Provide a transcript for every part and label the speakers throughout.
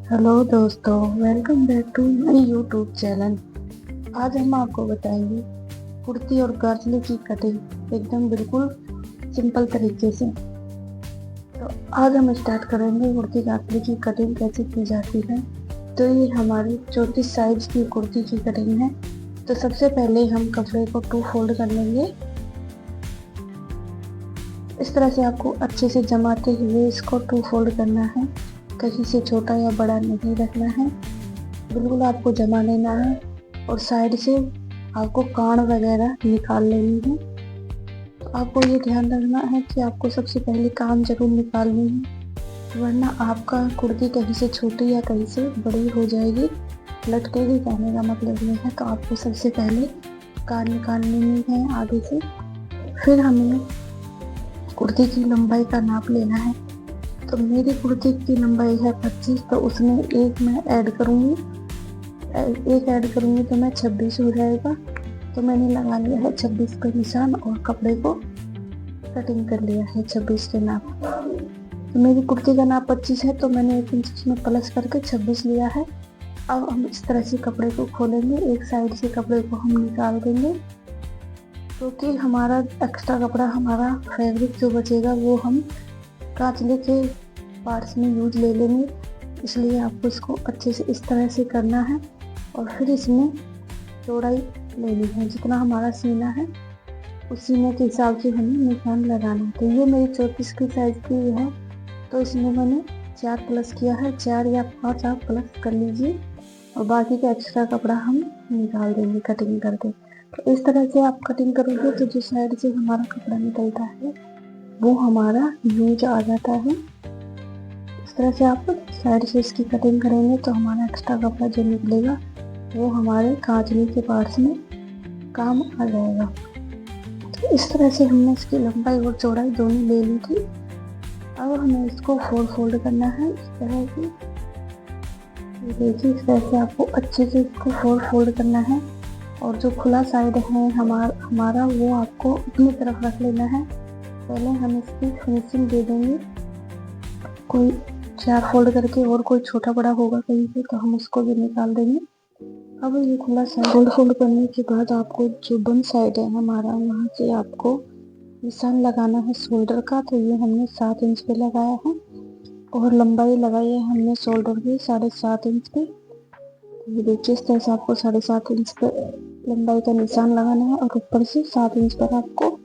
Speaker 1: Hello दोस्तों, welcome back to my YouTube channel. आज हम आपको बताएंगे कुर्ती और गाजले की कटिंग एकदम बिल्कुल सिंपल तरीके से। तो आज हम स्टार्ट करेंगे कुर्ती गाजले की कटिंग कैसे की जाती है। तो ये हमारी 34 साइज की कुर्ती की कटिंग है। तो सबसे पहले हम कपड़े को 2 फोल्ड कर लेंगे। इस तरह से आपको अच्छे से जमाते हुए इसको 2 फोल्ड करना है। कहीं से छोटा या बड़ा नहीं रखना है, बिल्कुल आपको जमा लेना है। और साइड से आपको कान वगैरह निकाल लेनी है। तो आपको ये ध्यान रखना है कि आपको सबसे पहले कान जरूर निकालनी है, वरना आपका कुर्ती कहीं से छोटी या कहीं से बड़ी हो जाएगी, लटकेगी। कहने का मतलब ये है। तो आपको सबसे पहले कान निकाल लेनी है आगे से। फिर हमें कुर्ती की लंबाई का नाप लेना है। तो मेरी कुर्ती की लंबाई है 25, तो उसमें एक मैं ऐड करूँगी। एक ऐड करूँगी तो मैं 26 हो जाएगा। तो मैंने लगा लिया है 26 का निशान और कपड़े को कटिंग कर लिया है 26 के नाप। तो मेरी कुर्ती का नाप 25 है, तो मैंने 1 इंच में प्लस करके 26 लिया है। अब हम इस तरह से कपड़े को खोलेंगे, एक साइड से कपड़े को हम निकाल देंगे, क्योंकि हमारा एक्स्ट्रा कपड़ा, हमारा फैब्रिक जो बचेगा वो हम गाजले के पार्ट्स में यूज ले लेंगे। इसलिए आपको इसको अच्छे से इस तरह से करना है और फिर इसमें चौड़ाई लेनी है। जितना हमारा सीना है उस सीने के हिसाब से हमें निशान लगाना है। तो ये मेरी 34 की साइज की है, तो इसमें मैंने 4 प्लस किया है। 4 या 5 आप प्लस कर लीजिए और बाकी का एक्स्ट्रा कपड़ा हम निकाल देंगे कटिंग करके। तो इस तरह से आप कटिंग करोगे तो जो साइड से हमारा कपड़ा निकलता है वो हमारा यूज आ जाता है। इस तरह से आप साइड से इसकी कटिंग करेंगे तो हमारा एक्स्ट्रा कपड़ा जो निकलेगा वो हमारे काजली के पार्ट्स में काम आ जाएगा। तो इस तरह से हमने इसकी लंबाई और चौड़ाई दोनों ले ली थी। अब हमें इसको 4 फोल्ड करना है इस तरह से। ये देखिए, इस तरह से आपको अच्छे से इसको 4 फोल्ड करना है। और जो खुला साइड है हमारा वो आपको अपनी तरफ रख लेना है। पहले हम इसकी फिनिशिंग दे देंगे। कोई 4 फोल्ड करके और कोई छोटा बड़ा होगा कहीं से तो हम उसको भी निकाल देंगे। अब ये खुला साइड फोल्ड करने के बाद आपको जो बंद साइड है हमारा, वहाँ से आपको निशान लगाना है शोल्डर का। तो ये हमने 7 इंच पे लगाया है और लंबाई लगाई है हमने शोल्डर की 7.5 इंच पे। ये देखिए, इस तरह से आपको 7.5 इंच पे लंबाई का निशान लगाना है और ऊपर से 7 इंच पर आपको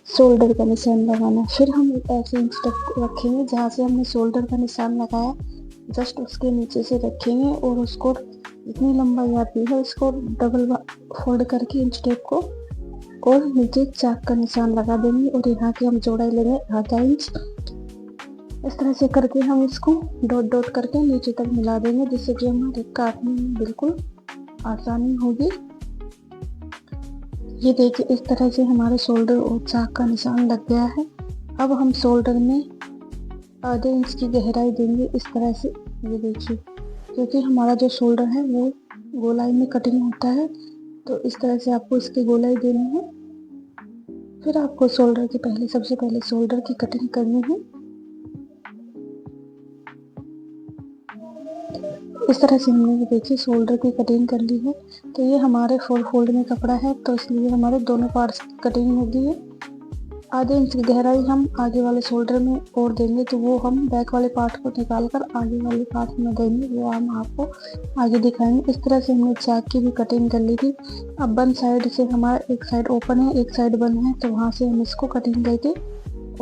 Speaker 1: शोल्डर का निशान लगाना है। फिर हम ऐसे इंच तक रखेंगे जहाँ से हमने शोल्डर का निशान लगाया, जस्ट उसके नीचे से रखेंगे और उसको जितनी लंबाई आती है उसको डबल फोल्ड करके इंच टेप को और नीचे चाक का निशान लगा देंगे। और यहाँ की हम चौड़ाई लेंगे आधा इंच। इस तरह से करके हम इसको डॉट डॉट करके नीचे तक मिला देंगे, जिससे कि हमारे काटने में बिल्कुल आसानी होगी। ये देखिए, इस तरह से हमारे शोल्डर और चाक का निशान लग गया है। अब हम शोल्डर में आधे इंच की गहराई देंगे इस तरह से। ये देखिए, क्योंकि हमारा जो शोल्डर है वो गोलाई में कटिंग होता है, तो इस तरह से आपको इसकी गोलाई देनी है। फिर आपको शोल्डर की सबसे पहले शोल्डर की कटिंग करनी है। इस तरह से हमने देखिए शोल्डर की कटिंग कर ली है। तो ये हमारे 4 फोल्ड में कपड़ा है, तो इसलिए हमारे दोनों पार्ट्स की कटिंग होगी है। आधे इंच की गहराई हम आगे वाले शोल्डर में और देंगे, तो वो हम बैक वाले पार्ट को निकाल कर आगे वाले पार्ट में देंगे, वो हम आपको आगे दिखाएंगे। इस तरह से हमने चाक की भी कटिंग कर ली थी। अब बंद साइड से हमारा एक साइड ओपन है, एक साइड बंद है, तो वहाँ से हम इसको कटिंग करके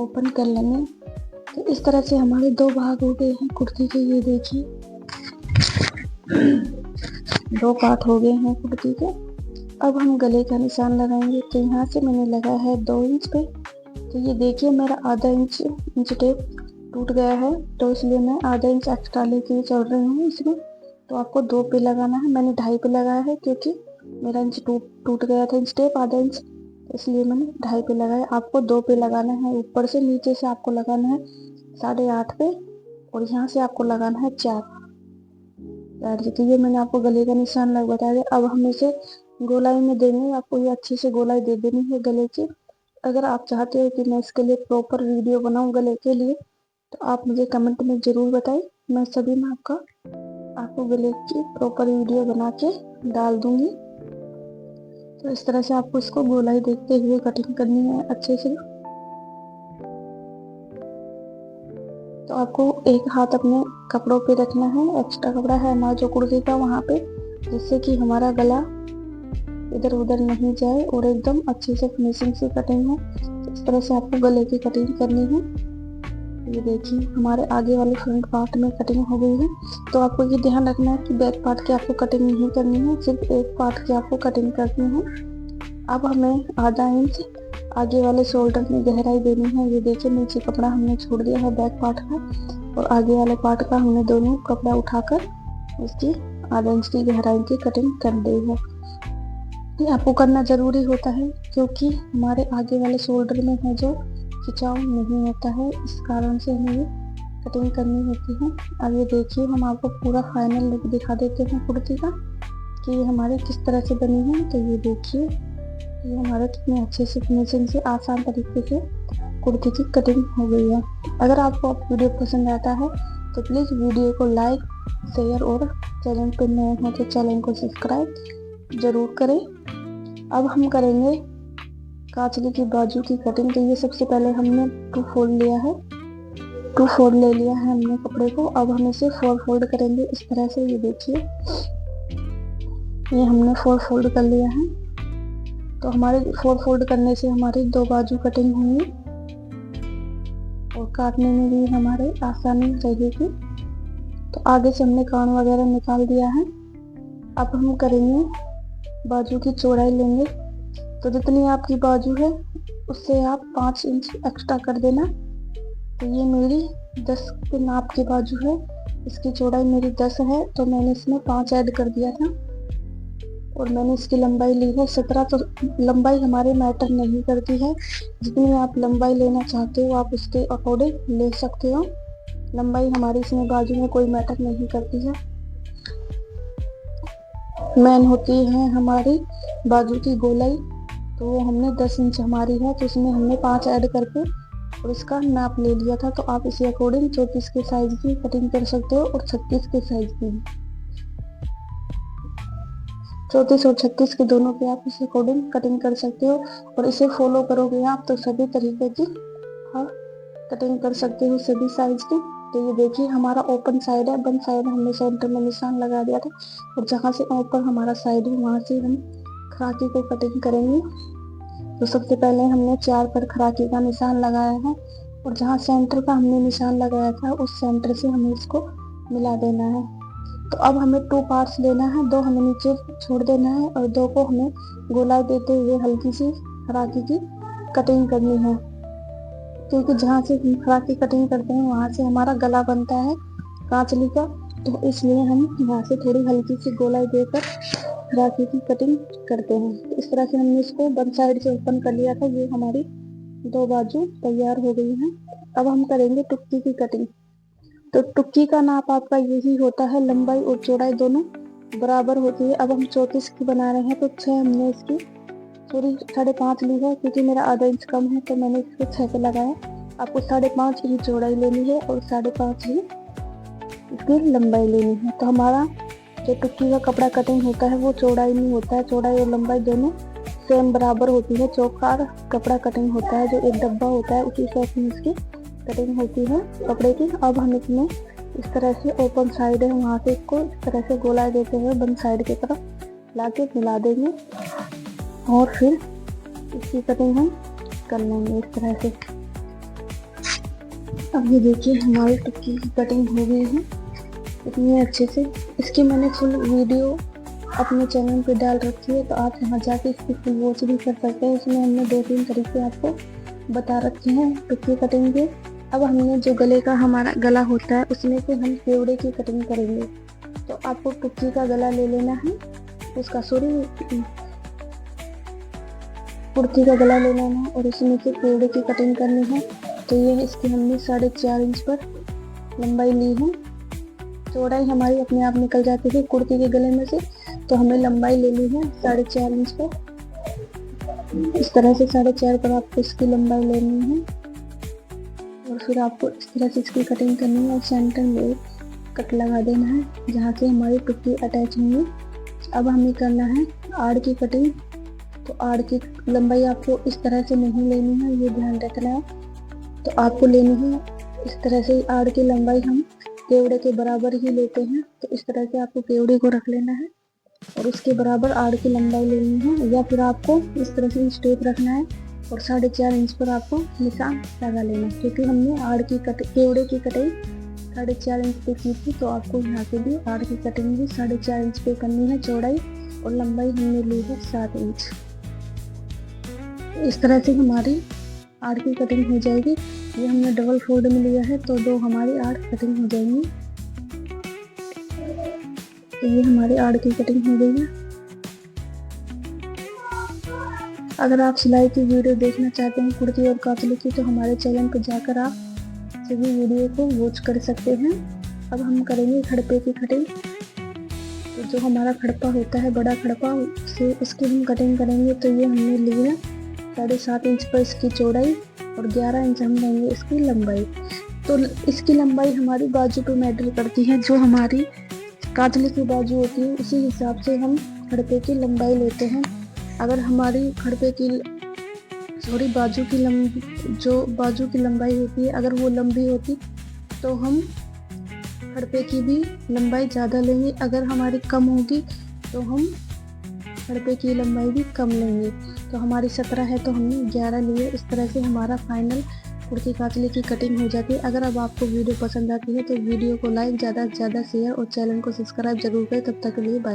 Speaker 1: ओपन कर लेंगे। तो इस तरह से हमारे 2 भाग हो गए हैं कुर्ती के। ये देखिए, 2 पार्ट हो गए हैं कुर्ती के। अब हम गले का निशान लगाएंगे। तो यहाँ से मैंने लगाया है 2 इंच पे। तो ये देखिए, मेरा आधा इंच टेप टूट गया है, तो इसलिए मैं आधा इंच एक्स्ट्रा लेके चल रही हूँ इसमें। तो आपको 2 पे लगाना है, मैंने 2.5 पे लगाया है क्योंकि मेरा इंच टूट गया था इंच टेप आधा इंच, तो इसलिए मैंने 2.5 पे लगाया। आपको 2 पे लगाना है। ऊपर से नीचे से आपको लगाना है 8.5 पे और यहाँ से आपको लगाना है 4। तो ये मैंने आपको गले का निशान लग बता दिया। अब हम इसे गोलाई में देंगे। आपको ये अच्छे से गोलाई दे देनी है गले की। अगर आप चाहते हो कि मैं इसके लिए प्रॉपर वीडियो बनाऊं गले के लिए, तो आप मुझे कमेंट में ज़रूर बताएं। मैं सभी में आपको गले की प्रॉपर वीडियो बना के डाल दूंगी। तो इस तरह से आपको इसको गोलाई देखते हुए कटिंग करनी है अच्छे से। तो आपको एक हाथ अपने कपड़ों पे रखना है, एक्स्ट्रा कपड़ा है हमारा जो कुर्ती का वहाँ पे, जिससे कि हमारा गला इधर उधर नहीं जाए और एकदम अच्छे से फिनिशिंग से कटिंग हो। तो इस तरह से आपको गले की कटिंग करनी है। ये देखिए हमारे आगे वाले फ्रंट पार्ट में कटिंग हो गई है। तो आपको ये ध्यान रखना है कि बैक पार्ट की आपको कटिंग नहीं करनी है, सिर्फ एक पार्ट की आपको कटिंग करनी है। अब हमें आधा इंच आगे वाले शोल्डर में गहराई देनी है। ये देखिए नीचे कपड़ा हमने छोड़ दिया है बैक पार्ट का, और आगे वाले पार्ट का हमने दोनों कपड़ा उठाकर इसकी आधा इंच की गहराई की कटिंग कर दी है। ये आपको करना जरूरी होता है क्योंकि हमारे आगे वाले शोल्डर में है जो खिंचाव नहीं होता है, इस कारण से हमें ये कटिंग करनी होती है। अब ये देखिए हम आपको पूरा फाइनल लुक दिखा देते हैं कुर्ती का कि ये हमारे किस तरह से बनी है। तो ये देखिए ये हमारा कितने अच्छे से फिनिशिंग से आसान तरीके से कुर्ती की कटिंग हो गई है। अगर आपको वीडियो पसंद आता है तो प्लीज़ वीडियो को लाइक, शेयर और चैनल पर नए हो तो चैनल को सब्सक्राइब जरूर करें। अब हम करेंगे कांचली की बाजू की कटिंग। तो ये सबसे पहले हमने 2 फोल्ड लिया है, 2 फोल्ड ले लिया है हमने कपड़े को। अब हम इसे 4 फोल्ड करेंगे इस तरह से। ये देखिए ये हमने 4 फोल्ड कर लिया है। तो हमारे 4 फोल्ड करने से हमारी 2 बाजू कटिंग होंगी और काटने में भी हमारे आसानी रहेगी। तो आगे से हमने कान वगैरह निकाल दिया है। अब हम करेंगे बाजू की चौड़ाई लेंगे। तो जितनी आपकी बाजू है उससे आप 5 इंच एक्स्ट्रा कर देना। तो ये मेरी 10 के नाप की बाजू है, इसकी चौड़ाई मेरी 10 है, तो मैंने इसमें 5 ऐड कर दिया था और मैंने इसकी लंबाई ली है 17। तो लंबाई हमारे मैटर नहीं करती है, जितनी आप लंबाई लेना चाहते हो आप उसके अकॉर्डिंग ले सकते हो। लंबाई हमारी इसमें बाजू में कोई मैटर नहीं करती है। मेन होती है हमारी बाजू की गोलाई। तो वो हमने 10 इंच हमारी है, तो इसमें हमने 5 ऐड करके और इसका नाप ले लिया था। तो आप इसी अकॉर्डिंग 34 के साइज की कटिंग कर सकते हो और 36 के साइज की भी। 34 और 36 के दोनों पे आप इसी अकॉर्डिंग कटिंग कर सकते हो और इसे फॉलो करोगे आप तो सभी तरीके की आप कटिंग कर सकते हो सभी साइज की। तो ये देखिए हमारा ओपन साइड है, बंद साइड हमने सेंटर में निशान लगा दिया था और जहाँ से ऊपर हमारा साइड है वहाँ से हम खराकी को कटिंग करेंगे। तो सबसे पहले हमने 4 पर खराकी का निशान लगाया है और जहाँ सेंटर का हमने निशान लगाया था उस सेंटर से हमें इसको मिला देना है। तो अब हमें 2 पार्ट्स लेना है, 2 हमें नीचे छोड़ देना है और 2 को हमें गोलाई देते हुए हल्की सी खराकी की कटिंग करनी है। क्योंकि जहाँ से हम खराकी कटिंग करते हैं वहाँ से हमारा गला बनता है कांचली का, तो इसलिए हम यहाँ से थोड़ी हल्की सी गोलाई देकर खराकी की कटिंग करते हैं। तो इस तरह से हमने इसको बंद साइड से ओपन कर लिया था। ये हमारी 2 बाजू तैयार हो गई हैं। अब हम करेंगे टुक्की की कटिंग। तो टुक्की का नाप आपका यही होता है, लंबाई और चौड़ाई दोनों बराबर होती है। अब हम 34 की बना रहे हैं तो 6 हमने इसकी थोड़ी 5.5 ली है क्योंकि मेरा आधा इंच कम है, तो मैंने इसको 6 पे लगाया। आपको 5.5 की चौड़ाई लेनी है और 5.5 ही इसकी लंबाई लेनी है। तो हमारा जो टुक्की का कपड़ा कटिंग होता है वो चौड़ाई में होता है, चौड़ाई और लंबाई दोनों सेम बराबर होती है। चौकार कपड़ा कटिंग होता है जो एक डब्बा होता है, उसी शेप में इसकी कटिंग होती है कपड़े की। अब हम इसमें इस तरह से ओपन साइड है वहाँ से इसको इस तरह से गोलाई देते हुए बंद साइड की तरफ ला के मिला देंगे और फिर इसकी कटिंग हम कर लेंगे इस तरह से। अब ये देखिए हमारी टुक्की की कटिंग हो गई है इतनी अच्छे से। इसकी मैंने फुल वीडियो अपने चैनल पे डाल रखी है, तो आप वहाँ जाके इसकी फुल वॉच भी कर सकते हैं। इसमें हमने 2-3 तरीके आपको बता रखे हैं टुक्की कटिंग के। अब हमने जो गले का हमारा गला होता है उसमें से हम केवड़े की कटिंग करेंगे। तो आपको टुक्की का गला ले लेना है, उसका कुर्ती का गला ले लेना है और उसमें से केवड़े की कटिंग करनी है। तो ये इसकी हमने 4.5 इंच पर लंबाई ली है। चौड़ाई हमारी अपने आप निकल जाती है कुर्ती के गले में से, तो हमें लंबाई लेनी है 4.5 इंच पर। इस तरह से 4.5 पर आपको इसकी लंबाई लेनी है और फिर आपको इस तरह से इसकी कटिंग करनी है और सेंटर में कट लगा देना है जहाँ से हमारी टुकड़ी अटैच होंगी। अब हमें करना है आड़ की कटिंग। तो आड़ की लंबाई आपको इस तरह से नहीं लेनी है, ये ध्यान रखना है। तो आपको लेनी है इस तरह से। आड़ की लंबाई हम केवड़े के बराबर ही लेते हैं, तो इस तरह से आपको केवड़े को रख लेना है और उसके बराबर आड़ की लंबाई लेनी है, या फिर आपको इस तरह से स्ट्रेट रखना है और 4.5 इंच पर आपको निशान लगा लेना है। क्योंकि हमने आड़ की केवड़े की कटाई 4.5 इंच पे की थी, तो आपको यहाँ पे भी आड़ की कटिंग भी 4.5 इंच पे करनी है चौड़ाई, और लंबाई हमने ली है 7 इंच। इस तरह से हमारी आड़ की कटिंग हो जाएगी। ये हमने डबल फोल्ड में लिया है, तो 2 हमारी आड़ कटिंग हो जाएंगी। तो ये हमारी आड़ की कटिंग हो गई है। अगर आप सिलाई की वीडियो देखना चाहते हैं कुर्ती और कातले की, तो हमारे चैनल पर जाकर आप सभी वीडियो को वॉच कर सकते हैं। अब हम करेंगे खड़पे की कटिंग। तो जो हमारा खड़पा होता है, बड़ा खड़पा, से इसकी हम कटिंग करेंगे। तो ये हमने ली है 7.5 इंच पर इसकी चौड़ाई और 11 इंच हम लेंगे इसकी लंबाई। तो इसकी लंबाई हमारी बाजू पे मैटर करती है। जो हमारी कातले की बाजू होती है, उसी हिसाब से हम खड़पे की लंबाई लेते हैं। अगर हमारी खड़पे की बाजू की लंबाई होती है, अगर वो लंबी होती तो हम खड़पे की भी लंबाई ज़्यादा लेंगे। अगर हमारी कम होगी तो हम खड़पे की लंबाई भी कम लेंगे। तो हमारी 17 है तो हमने 11 लिए। इस तरह से हमारा फाइनल कुर्ती कातले की कटिंग हो जाती है। अगर अब आपको वीडियो पसंद आती है तो वीडियो को लाइक, ज़्यादा से ज़्यादा शेयर और चैनल को सब्सक्राइब जरूर करें। तब तक के लिए बाय।